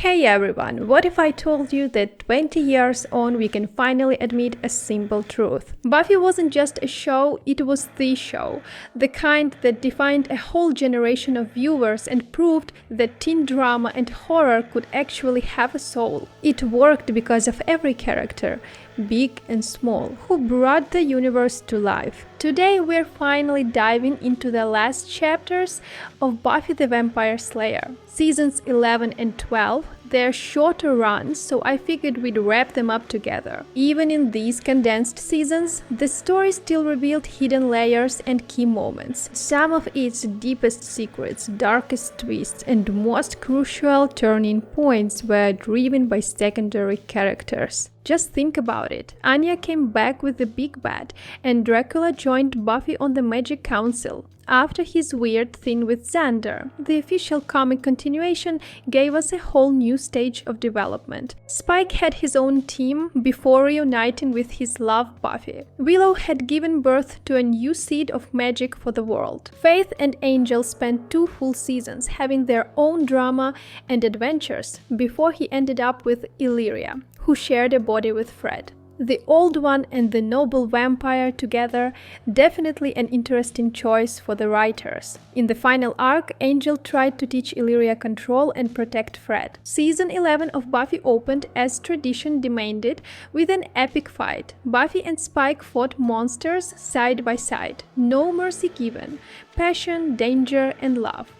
Hey everyone, what if I told you that 20 years on we can finally admit a simple truth? Buffy wasn't just a show, it was the show. The kind that defined a whole generation of viewers and proved that teen drama and horror could actually have a soul. It worked because of every character, big and small, who brought the universe to life. Today we're finally diving into the last chapters of Buffy the Vampire Slayer. Seasons 11 and 12, they're shorter runs, so I figured we'd wrap them up together. Even in these condensed seasons, the story still revealed hidden layers and key moments. Some of its deepest secrets, darkest twists, and most crucial turning points were driven by secondary characters. Just think about it. Anya came back with the big bad, and Dracula joined Buffy on the Magic Council. After his weird thing with Xander, the official comic continuation gave us a whole new stage of development. Spike had his own team before reuniting with his love Buffy. Willow had given birth to a new seed of magic for the world. Faith and Angel spent 2 full seasons having their own drama and adventures before he ended up with Illyria, who shared a body with Fred. The Old One and the Noble Vampire together, definitely an interesting choice for the writers. In the final arc, Angel tried to teach Illyria control and protect Fred. Season 11 of Buffy opened, as tradition demanded, with an epic fight. Buffy and Spike fought monsters side by side. No mercy given. Passion, danger, and love.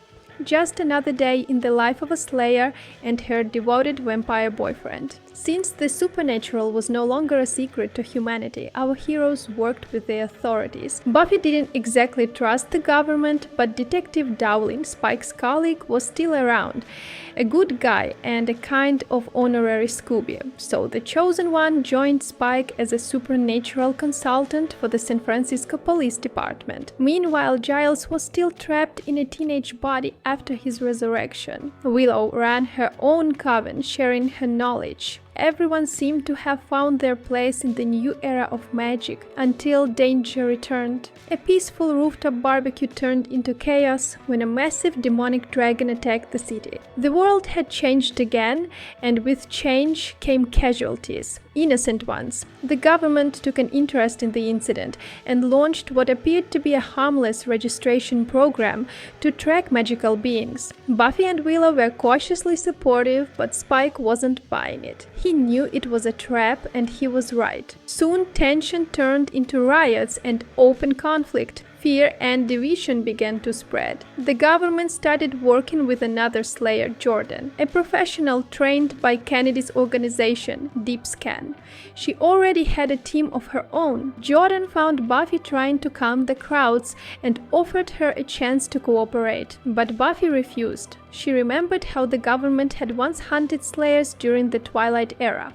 Just another day in the life of a Slayer and her devoted vampire boyfriend. Since the supernatural was no longer a secret to humanity, our heroes worked with the authorities. Buffy didn't exactly trust the government, but Detective Dowling, Spike's colleague, was still around. A good guy and a kind of honorary Scooby. So the Chosen One joined Spike as a supernatural consultant for the San Francisco Police Department. Meanwhile, Giles was still trapped in a teenage body after his resurrection. Willow ran her own coven, sharing her knowledge. Everyone seemed to have found their place in the new era of magic until danger returned. A peaceful rooftop barbecue turned into chaos when a massive demonic dragon attacked the city. The world had changed again, and with change came casualties. Innocent ones. The government took an interest in the incident and launched what appeared to be a harmless registration program to track magical beings. Buffy and Willow were cautiously supportive, but Spike wasn't buying it. He knew it was a trap, and he was right. Soon tension turned into riots and open conflict. Fear and division began to spread. The government started working with another Slayer, Jordan, a professional trained by Kennedy's organization, Deep Scan. She already had a team of her own. Jordan found Buffy trying to calm the crowds and offered her a chance to cooperate, but Buffy refused. She remembered how the government had once hunted Slayers during the Twilight era,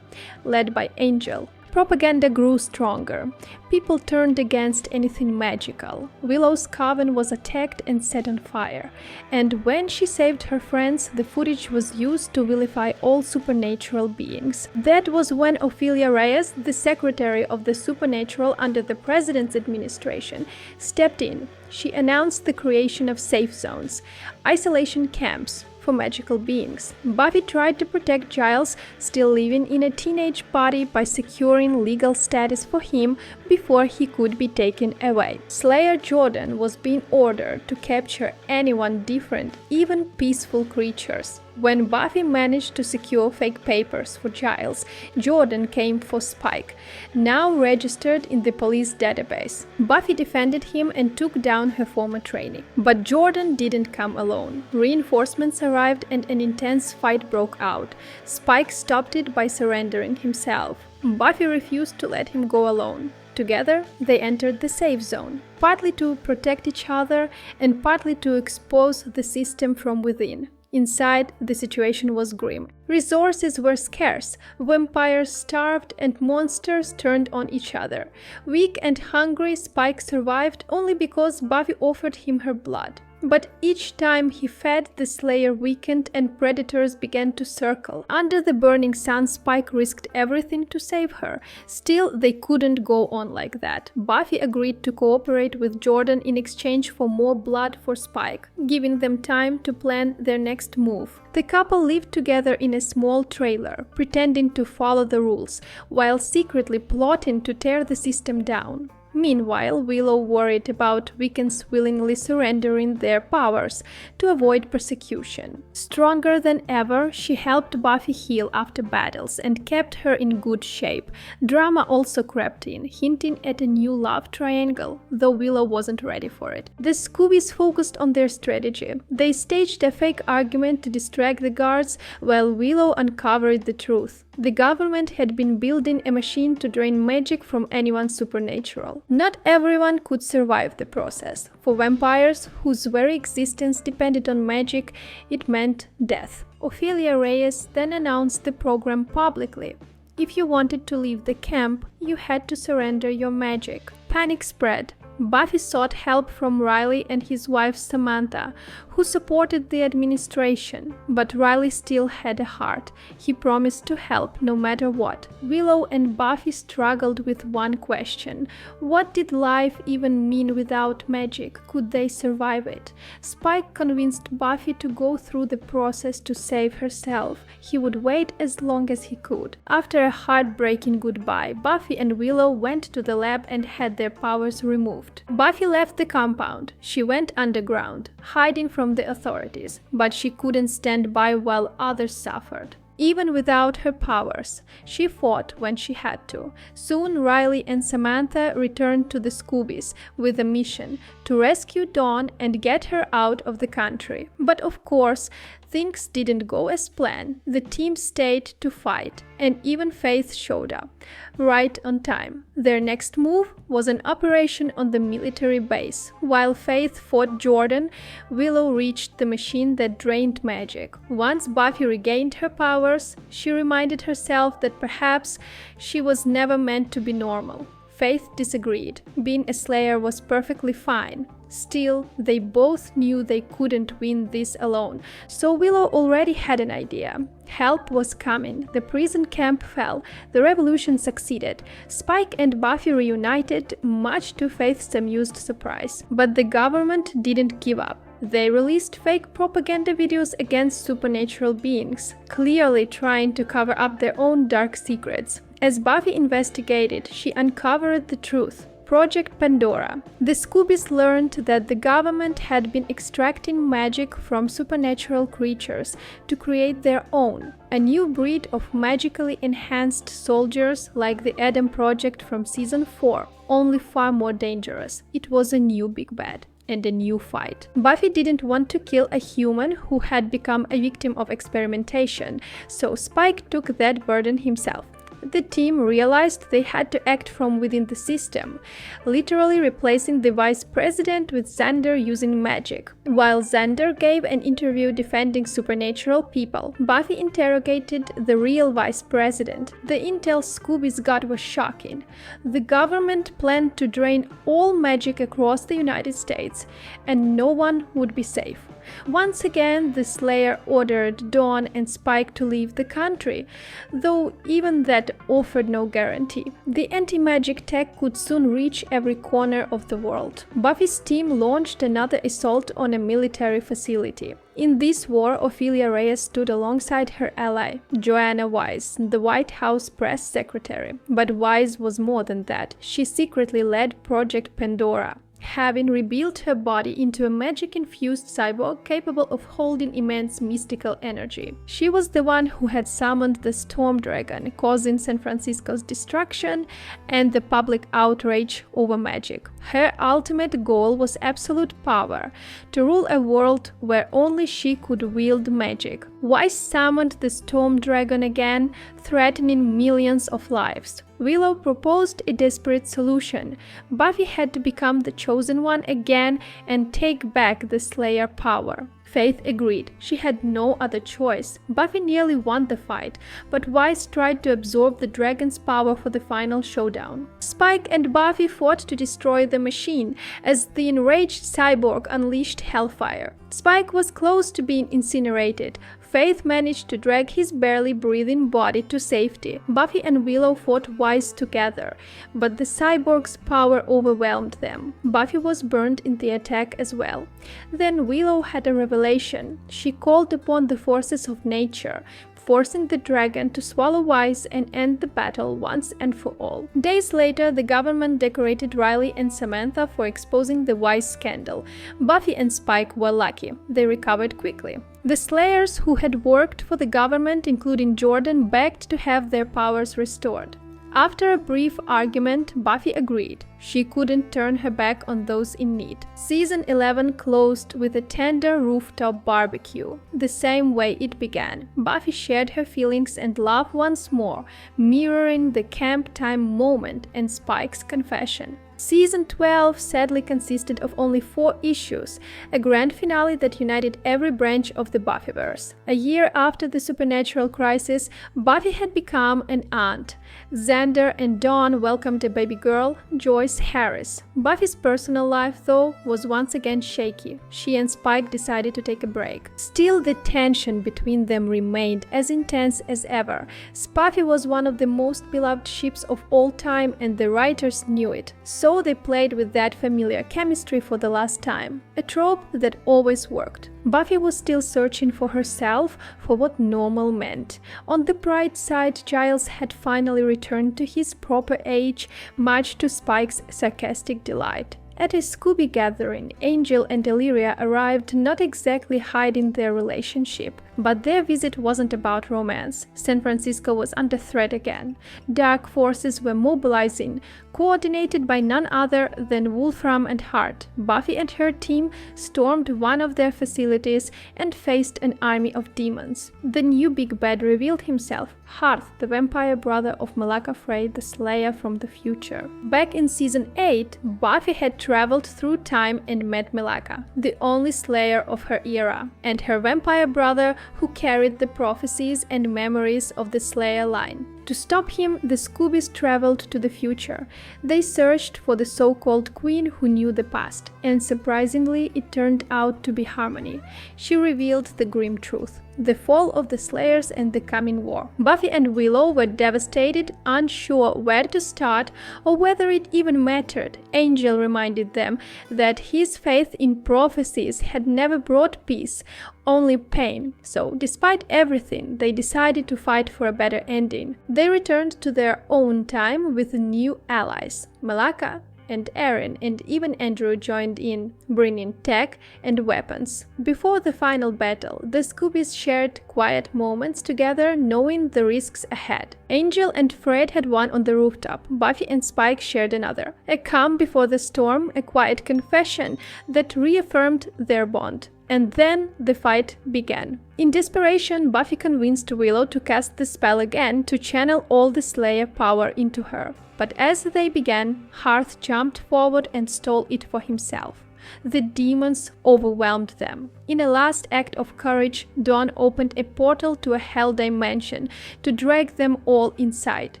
led by Angel. Propaganda grew stronger. People turned against anything magical. Willow's coven was attacked and set on fire. And when she saved her friends, the footage was used to vilify all supernatural beings. That was when Ophelia Reyes, the secretary of the supernatural under the president's administration, stepped in. She announced the creation of safe zones, isolation camps, for magical beings. Buffy tried to protect Giles, still living in a teenage body, by securing legal status for him before he could be taken away. Slayer Jordan was being ordered to capture anyone different, even peaceful creatures. When Buffy managed to secure fake papers for Giles, Jordan came for Spike, now registered in the police database. Buffy defended him and took down her former trainee. But Jordan didn't come alone. Reinforcements arrived and an intense fight broke out. Spike stopped it by surrendering himself. Buffy refused to let him go alone. Together, they entered the safe zone, partly to protect each other and partly to expose the system from within. Inside, the situation was grim. Resources were scarce, vampires starved, and monsters turned on each other. Weak and hungry, Spike survived only because Buffy offered him her blood. But each time he fed, the Slayer weakened and predators began to circle. Under the burning sun, Spike risked everything to save her. Still, they couldn't go on like that. Buffy agreed to cooperate with Jordan in exchange for more blood for Spike, giving them time to plan their next move. The couple lived together in a small trailer, pretending to follow the rules, while secretly plotting to tear the system down. Meanwhile, Willow worried about Wiccans willingly surrendering their powers to avoid persecution. Stronger than ever, she helped Buffy heal after battles and kept her in good shape. Drama also crept in, hinting at a new love triangle, though Willow wasn't ready for it. The Scoobies focused on their strategy. They staged a fake argument to distract the guards, while Willow uncovered the truth. The government had been building a machine to drain magic from anyone supernatural. Not everyone could survive the process. For vampires, whose very existence depended on magic, it meant death. Ophelia Reyes then announced the program publicly. If you wanted to leave the camp, you had to surrender your magic. Panic spread. Buffy sought help from Riley and his wife Samantha, who supported the administration, but Riley still had a heart. He promised to help no matter what. Willow and Buffy struggled with one question. What did life even mean without magic? Could they survive it? Spike convinced Buffy to go through the process to save herself. He would wait as long as he could. After a heartbreaking goodbye, Buffy and Willow went to the lab and had their powers removed. Buffy left the compound. She went underground, hiding from the authorities, but she couldn't stand by while others suffered. Even without her powers, she fought when she had to. Soon Riley and Samantha returned to the Scoobies with a mission to rescue Dawn and get her out of the country. But of course, things didn't go as planned. The team stayed to fight, and even Faith showed up, right on time. Their next move was an operation on the military base. While Faith fought Jordan, Willow reached the machine that drained magic. Once Buffy regained her powers, she reminded herself that perhaps she was never meant to be normal. Faith disagreed. Being a Slayer was perfectly fine. Still, they both knew they couldn't win this alone, so Willow already had an idea. Help was coming. The prison camp fell. The revolution succeeded. Spike and Buffy reunited, much to Faith's amused surprise. But the government didn't give up. They released fake propaganda videos against supernatural beings, clearly trying to cover up their own dark secrets. As Buffy investigated, she uncovered the truth. Project Pandora. The Scoobies learned that the government had been extracting magic from supernatural creatures to create their own, a new breed of magically enhanced soldiers like the Adam Project from Season 4, only far more dangerous. It was a new big bad and a new fight. Buffy didn't want to kill a human who had become a victim of experimentation, so Spike took that burden himself. The team realized they had to act from within the system, literally replacing the vice president with Xander using magic. While Xander gave an interview defending supernatural people, Buffy interrogated the real vice president. The intel Scoobies got was shocking. The government planned to drain all magic across the United States, and no one would be safe. Once again, the Slayer ordered Dawn and Spike to leave the country, though even that offered no guarantee. The anti-magic tech could soon reach every corner of the world. Buffy's team launched another assault on a military facility. In this war, Ophelia Reyes stood alongside her ally, Joanna Wise, the White House press secretary. But Wise was more than that. She secretly led Project Pandora, having rebuilt her body into a magic-infused cyborg capable of holding immense mystical energy. She was the one who had summoned the Storm Dragon, causing San Francisco's destruction and the public outrage over magic. Her ultimate goal was absolute power, to rule a world where only she could wield magic. Wise summoned the Storm Dragon again, threatening millions of lives. Willow proposed a desperate solution. Buffy had to become the chosen one again and take back the Slayer power. Faith agreed. She had no other choice. Buffy nearly won the fight, but Weiss tried to absorb the dragon's power for the final showdown. Spike and Buffy fought to destroy the machine as the enraged cyborg unleashed hellfire. Spike was close to being incinerated. Faith managed to drag his barely breathing body to safety. Buffy and Willow fought Weiss together, but the cyborg's power overwhelmed them. Buffy was burned in the attack as well. Then Willow had a revelation. She called upon the forces of nature, forcing the dragon to swallow Weiss and end the battle once and for all. Days later, the government decorated Riley and Samantha for exposing the Weiss scandal. Buffy and Spike were lucky. They recovered quickly. The Slayers who had worked for the government, including Jordan, begged to have their powers restored. After a brief argument, Buffy agreed. She couldn't turn her back on those in need. Season 11 closed with a tender rooftop barbecue, the same way it began. Buffy shared her feelings and love once more, mirroring the camp time moment and Spike's confession. Season 12 sadly consisted of only 4 issues, a grand finale that united every branch of the Buffyverse. A year after the supernatural crisis, Buffy had become an aunt. Xander and Dawn welcomed a baby girl, Joyce Harris. Buffy's personal life, though, was once again shaky. She and Spike decided to take a break. Still, the tension between them remained as intense as ever. Buffy was one of the most beloved ships of all time, and the writers knew it. So they played with that familiar chemistry for the last time, a trope that always worked. Buffy was still searching for herself, for what normal meant. On the bright side, Giles had finally returned to his proper age, much to Spike's sarcastic delight. At a Scooby gathering, Angel and Illyria arrived, not exactly hiding their relationship. But their visit wasn't about romance. San Francisco was under threat again. Dark forces were mobilizing, coordinated by none other than Wolfram and Hart. Buffy and her team stormed one of their facilities and faced an army of demons. The new big bad revealed himself, Hart, the vampire brother of Malaka Frey, the Slayer from the future. Back in Season 8, Buffy had traveled through time and met Malaka, the only Slayer of her era, and her vampire brother who carried the prophecies and memories of the Slayer line. To stop him, the Scoobies traveled to the future. They searched for the so-called queen who knew the past, and surprisingly, it turned out to be Harmony. She revealed the grim truth: the fall of the Slayers and the coming war. Buffy and Willow were devastated, unsure where to start or whether it even mattered. Angel reminded them that his faith in prophecies had never brought peace, only pain. So, despite everything, they decided to fight for a better ending. They returned to their own time with new allies. Malaka and Erin and even Andrew joined in, bringing tech and weapons. Before the final battle, the Scoobies shared quiet moments together, knowing the risks ahead. Angel and Fred had one on the rooftop. Buffy and Spike shared another. A calm before the storm, a quiet confession that reaffirmed their bond. And then the fight began. In desperation, Buffy convinced Willow to cast the spell again to channel all the Slayer power into her. But as they began, Hart jumped forward and stole it for himself. The demons overwhelmed them. In a last act of courage, Dawn opened a portal to a hell dimension to drag them all inside.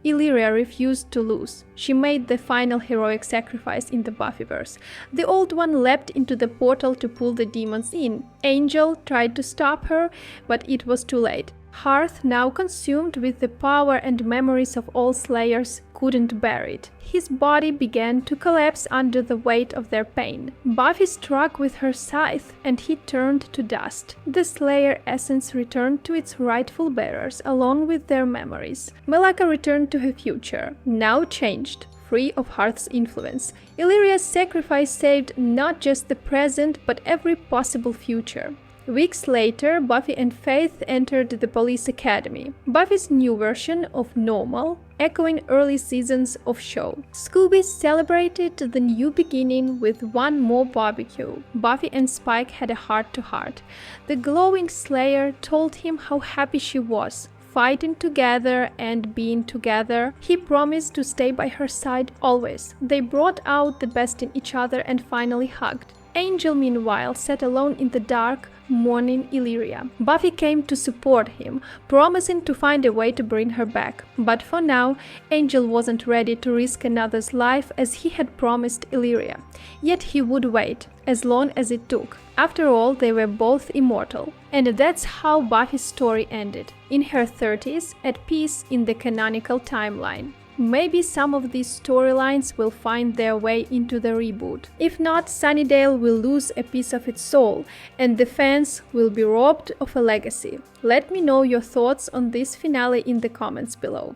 Illyria refused to lose. She made the final heroic sacrifice in the Buffyverse. The Old One leapt into the portal to pull the demons in. Angel tried to stop her, but it was too late. Hearth, now consumed with the power and memories of all Slayers, couldn't bear it. His body began to collapse under the weight of their pain. Buffy struck with her scythe, and he turned to dust. The Slayer essence returned to its rightful bearers, along with their memories. Malaka returned to her future, now changed, free of Hearth's influence. Illyria's sacrifice saved not just the present, but every possible future. Weeks later, Buffy and Faith entered the police academy. Buffy's new version of normal, echoing early seasons of show. Scooby celebrated the new beginning with one more barbecue. Buffy and Spike had a heart-to-heart. The glowing Slayer told him how happy she was, fighting together and being together. He promised to stay by her side always. They brought out the best in each other and finally hugged. Angel, meanwhile, sat alone in the dark, mourning Illyria. Buffy came to support him, promising to find a way to bring her back. But for now, Angel wasn't ready to risk another's life as he had promised Illyria. Yet he would wait, as long as it took. After all, they were both immortal. And that's how Buffy's story ended, in her 30s, at peace in the canonical timeline. Maybe some of these storylines will find their way into the reboot. If not, Sunnydale will lose a piece of its soul, and the fans will be robbed of a legacy. Let me know your thoughts on this finale in the comments below.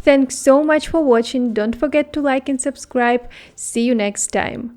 Thanks so much for watching, don't forget to like and subscribe, see you next time.